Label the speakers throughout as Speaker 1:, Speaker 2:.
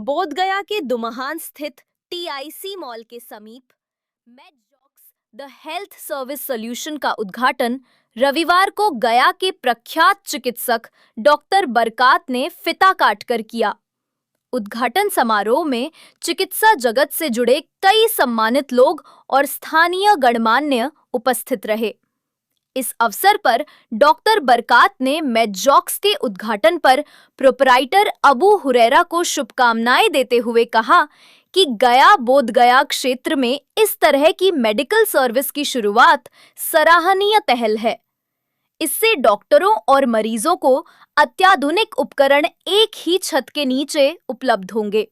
Speaker 1: बोधगया के दुमहान स्थित TIC mall के समीप मेडजॉक्स द हेल्थ सर्विस सॉल्यूशन का उद्घाटन रविवार को गया के प्रख्यात चिकित्सक डॉक्टर बरकात ने फिता काटकर किया। उद्घाटन समारोह में चिकित्सा जगत से जुड़े कई सम्मानित लोग और स्थानीय गणमान्य उपस्थित रहे। इस अवसर पर डॉक्टर बरकात ने मेडजॉक्स के उद्घाटन पर प्रोपराइटर अबू हुरैरा को शुभकामनाएं देते हुए कहा कि गया बोधगया क्षेत्र में इस तरह की मेडिकल सर्विस की शुरुआत सराहनीय पहल है। इससे डॉक्टरों और मरीजों को अत्याधुनिक उपकरण एक ही छत के नीचे उपलब्ध होंगे।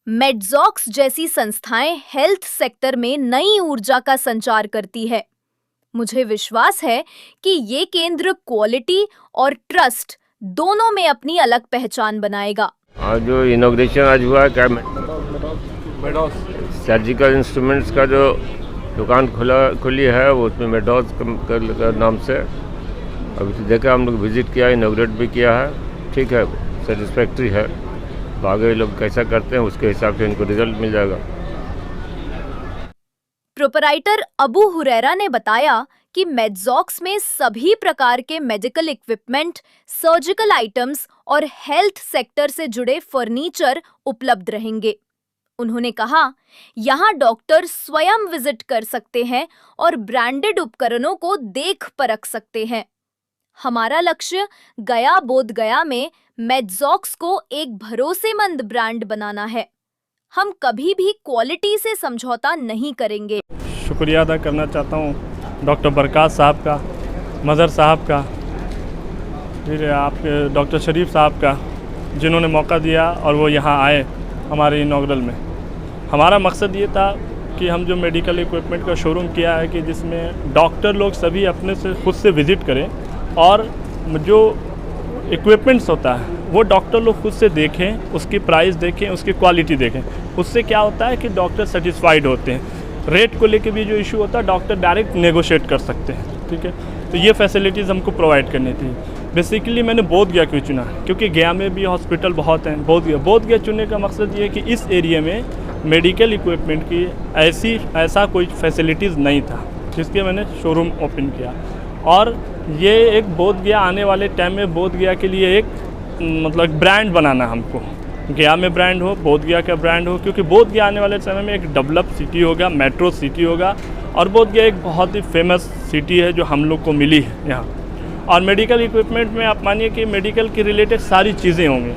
Speaker 1: मेडजॉक्स जैसी संस्थाएं हेल्थ सेक्टर में नई ऊर्जा का संचार करती है। मुझे विश्वास है कि ये केंद्र क्वालिटी और ट्रस्ट दोनों में अपनी अलग पहचान बनाएगा।
Speaker 2: जो इनॉग्रेशन आज हुआ है क्या सर्जिकल इंस्ट्रूमेंट्स का जो दुकान खुली है वो उसमें मेडॉस का नाम से अभी तो देखा हम लोग विजिट किया, इनॉग्रेट भी किया है। ठीक है, सेटिस्फैक्ट्री है। तो आगे लोग कैसा करते हैं उसके हिसाब से इनको रिजल्ट मिल जाएगा।
Speaker 1: प्रोपराइटर अबू हुरैरा ने बताया कि मेडजॉक्स में सभी प्रकार के मेडिकल इक्विपमेंट, सर्जिकल आइटम्स और हेल्थ सेक्टर से जुड़े फर्नीचर उपलब्ध रहेंगे। उन्होंने कहा, यहाँ डॉक्टर स्वयं विजिट कर सकते हैं और ब्रांडेड उपकरणों को देख परख सकते हैं। हमारा लक्ष्य गया बोधगया में मेडजॉक्स को एक भरोसेमंद ब्रांड बनाना है। हम कभी भी क्वालिटी से समझौता नहीं करेंगे।
Speaker 3: शुक्रिया अदा करना चाहता हूँ डॉक्टर बरकात साहब का, मज़हर साहब का, फिर आपके डॉक्टर शरीफ साहब का, जिन्होंने मौका दिया और वो यहाँ आए हमारे इनॉग्रल में। हमारा मकसद ये था कि हम जो मेडिकल इक्विपमेंट का शोरूम किया है कि जिसमें डॉक्टर लोग सभी अपने से खुद से विज़िट करें और जो इक्विपमेंट्स होता है वो डॉक्टर लोग खुद से देखें, उसकी प्राइस देखें, उसकी क्वालिटी देखें। उससे क्या होता है कि डॉक्टर सेटिस्फाइड होते हैं। रेट को लेके भी जो इशू होता है डॉक्टर डायरेक्ट नेगोशिएट कर सकते हैं। ठीक है, तो ये फैसिलिटीज़ हमको प्रोवाइड करनी थी। बेसिकली मैंने बोधगया क्यों चुना, क्योंकि गया में भी हॉस्पिटल बहुत हैं। बोधगया चुनने का मकसद ये है कि इस एरिया में मेडिकल इक्विपमेंट की ऐसा कोई फैसिलिटीज़ नहीं था, जिसके मैंने शोरूम ओपन किया। और ये एक बोधगया आने वाले टाइम में बोधगया के लिए एक मतलब ब्रांड बनाना हमको। गया में ब्रांड हो, बोधगया का ब्रांड हो, क्योंकि बोधगया आने वाले समय में एक डेवलप सिटी होगा, मेट्रो सिटी होगा। और बोधगया एक बहुत ही फेमस सिटी है जो हम लोग को मिली है यहाँ। और मेडिकल इक्विपमेंट में आप मानिए कि मेडिकल के रिलेटेड सारी चीज़ें होंगी।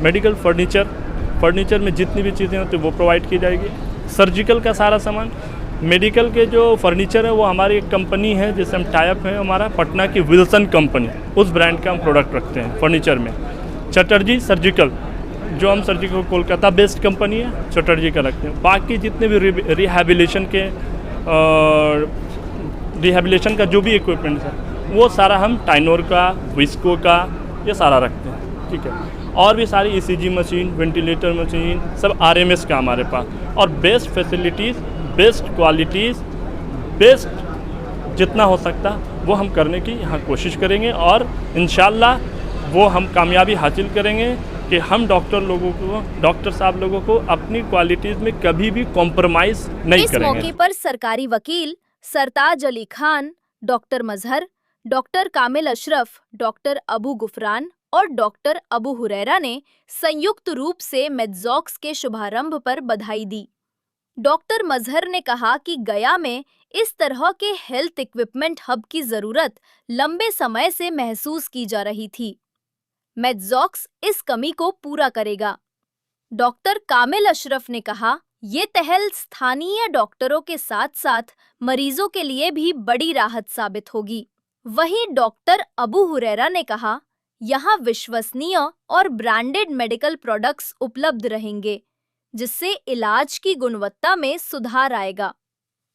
Speaker 3: मेडिकल फर्नीचर में जितनी भी चीज़ें होती हैं वो प्रोवाइड की जाएगी। सर्जिकल का सारा सामान, मेडिकल के जो फर्नीचर है वो हमारी एक कंपनी है जिससे हम टाइप है, हमारा पटना की विल्सन कंपनी, उस ब्रांड का हम प्रोडक्ट रखते हैं फर्नीचर में। चटर्जी सर्जिकल, जो हम सर्जिकल कोलकाता बेस्ड कंपनी है, चटर्जी का रखते हैं। बाकी जितने भी रिहैबिलिटेशन का जो भी इक्विपमेंट है वो सारा हम टाइनोर का, विस्को का, ये सारा रखते हैं। ठीक है, और भी सारी ईसीजी मशीन, वेंटिलेटर मशीन, सब आरएमएस का हमारे पास। और best facilities, best qualities, best जितना हो सकता वो हम करने की यहाँ कोशिश करेंगे। और इंशाल्लाह वो हम कामयाबी हासिल करेंगे कि हम डॉक्टर साहब लोगों को अपनी क्वालिटीज़ में कभी भी कॉम्प्रोमाइज़ नहीं करेंगे।
Speaker 1: इस मौके पर सरकारी वकील सरताज अली खान, डॉक्टर मजहर, डॉक्टर कामिल अशरफ, डॉक्टर अबू गुफरान और डॉक्टर अबू हुरैरा ने संयुक्त रूप से मेडजॉक्स के शुभारंभ पर बधाई दी। डॉक्टर मजहर ने कहा कि गया में इस तरह के हेल्थ इक्विपमेंट हब की जरूरत लंबे समय से महसूस की जा रही थी। मेडजॉक्स इस कमी को पूरा करेगा। डॉक्टर कामिल अशरफ ने कहा, ये पहल स्थानीय डॉक्टरों के साथ साथ मरीजों के लिए भी बड़ी राहत साबित होगी। वहीं डॉक्टर अबू हुरैरा ने कहा, यहाँ विश्वसनीय और ब्रांडेड मेडिकल प्रोडक्ट्स उपलब्ध रहेंगे, जिससे इलाज की गुणवत्ता में सुधार आएगा।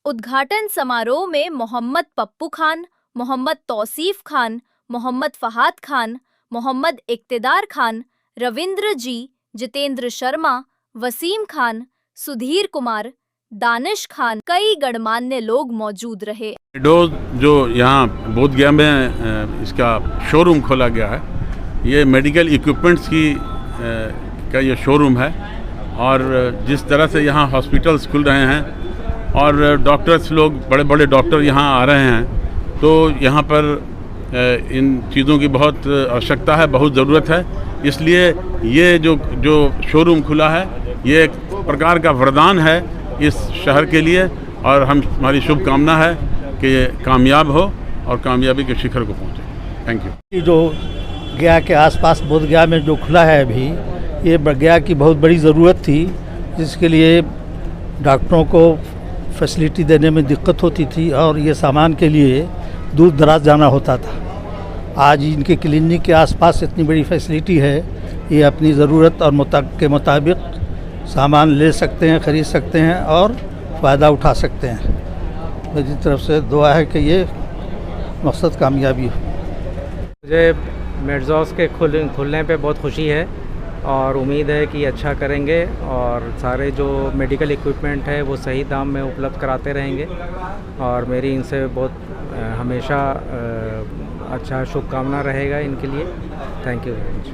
Speaker 1: उद्घाटन समारोह में मोहम्मद पप्पू खान, मोहम्मद तौसीफ खान, मोहम्मद फहाद खान, मोहम्मद इक्तिदार खान, रविंद्र जी, जितेंद्र शर्मा, वसीम खान, सुधीर कुमार, दानिश खान, कई गणमान्य लोग मौजूद रहे।
Speaker 4: जो यहाँ बोधगया में इसका शोरूम खोला गया है, ये मेडिकल इक्विपमेंट्स का ये शोरूम है। और जिस तरह से यहाँ हॉस्पिटल्स खुल रहे हैं और डॉक्टर्स लोग बड़े बड़े डॉक्टर यहाँ आ रहे हैं, तो यहाँ पर इन चीज़ों की बहुत आवश्यकता है, बहुत ज़रूरत है। इसलिए ये जो शोरूम खुला है, ये एक प्रकार का वरदान है इस शहर के लिए, और हमारी शुभकामना है कि ये कामयाब हो और कामयाबी के शिखर को पहुँचे। Thank you.
Speaker 5: ये जो गया के आसपास बोध गया में जो खुला है अभी, ये गया की बहुत बड़ी ज़रूरत थी, जिसके लिए डॉक्टरों को फैसिलिटी देने में दिक्कत होती थी और ये सामान के लिए दूर दराज जाना होता था। आज इनके क्लिनिक के आसपास इतनी बड़ी फैसिलिटी है, ये अपनी ज़रूरत और के मुताबिक सामान ले सकते हैं, ख़रीद सकते हैं और फ़ायदा उठा सकते हैं। मेरी तरफ से दुआ है कि ये मकसद कामयाबी हो।
Speaker 6: मुझे मेडजॉस के खुलने पे बहुत खुशी है और उम्मीद है कि अच्छा करेंगे और सारे जो मेडिकल इक्विपमेंट है वो सही दाम में उपलब्ध कराते रहेंगे, और मेरी इनसे बहुत हमेशा अच्छा शुभकामना रहेगा इनके लिए। Thank you very much.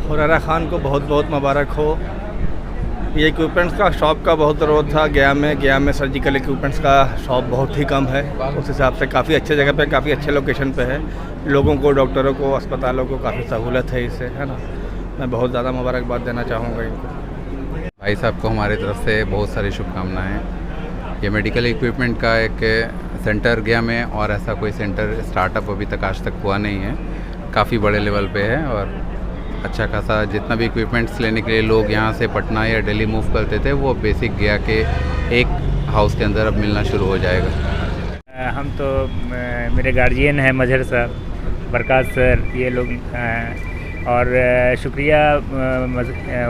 Speaker 7: Huraira Khan को बहुत बहुत मुबारक हो। ये इक्विपमेंट्स का शॉप का बहुत ज़रूरत था गया में सर्जिकल इक्विपमेंट्स का शॉप बहुत ही कम है। उस हिसाब से काफ़ी अच्छे जगह पे, काफ़ी अच्छे लोकेशन पे है। लोगों को, डॉक्टरों को, अस्पतालों को काफ़ी सहूलत है इससे, है ना। मैं बहुत ज़्यादा मुबारकबाद देना चाहूँगा इनको।
Speaker 8: भाई साहब को हमारी तरफ से बहुत सारी शुभकामनाएँ। ये मेडिकल इक्विपमेंट का एक सेंटर गया में, और ऐसा कोई सेंटर स्टार्टअप अभी तक आज तक हुआ नहीं है। काफ़ी बड़े लेवल पे है और अच्छा खासा जितना भी इक्विपमेंट्स लेने के लिए लोग यहाँ से पटना या दिल्ली मूव करते थे, वो बेसिक गया के एक हाउस के अंदर अब मिलना शुरू हो जाएगा।
Speaker 9: हम तो मेरे गार्जियन हैं मजहर साहब, बरकात सर, ये लोग, और शुक्रिया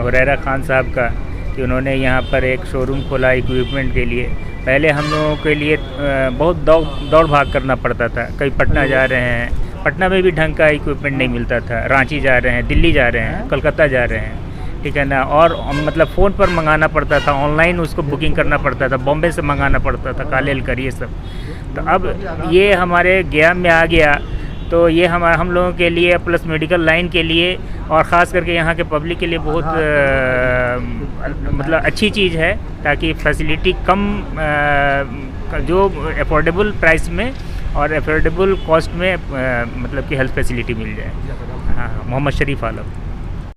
Speaker 9: हुरैरा खान साहब का कि उन्होंने यहाँ पर एक शोरूम खोला इक्विपमेंट के लिए। पहले हम लोगों के लिए बहुत दौड़ भाग करना पड़ता था। कहीं पटना जा रहे हैं, पटना में भी ढंग का इक्विपमेंट नहीं मिलता था, रांची जा रहे हैं, दिल्ली जा रहे हैं, कलकत्ता जा रहे हैं, ठीक है ना। और मतलब फ़ोन पर मंगाना पड़ता था, ऑनलाइन उसको बुकिंग करना पड़ता था, बॉम्बे से मंगाना पड़ता था, कालेल कर ये सब। तो अब ये हमारे गया में आ गया, तो ये हम लोगों के लिए प्लस मेडिकल लाइन के लिए और ख़ास करके यहाँ के पब्लिक के लिए बहुत मतलब अच्छी चीज़ है, ताकि फैसिलिटी कम जो अफोर्डेबल प्राइस में और अफोर्डेबल कॉस्ट में मतलब कि हेल्थ फैसिलिटी मिल जाए। हाँ, मोहम्मद शरीफ आलम।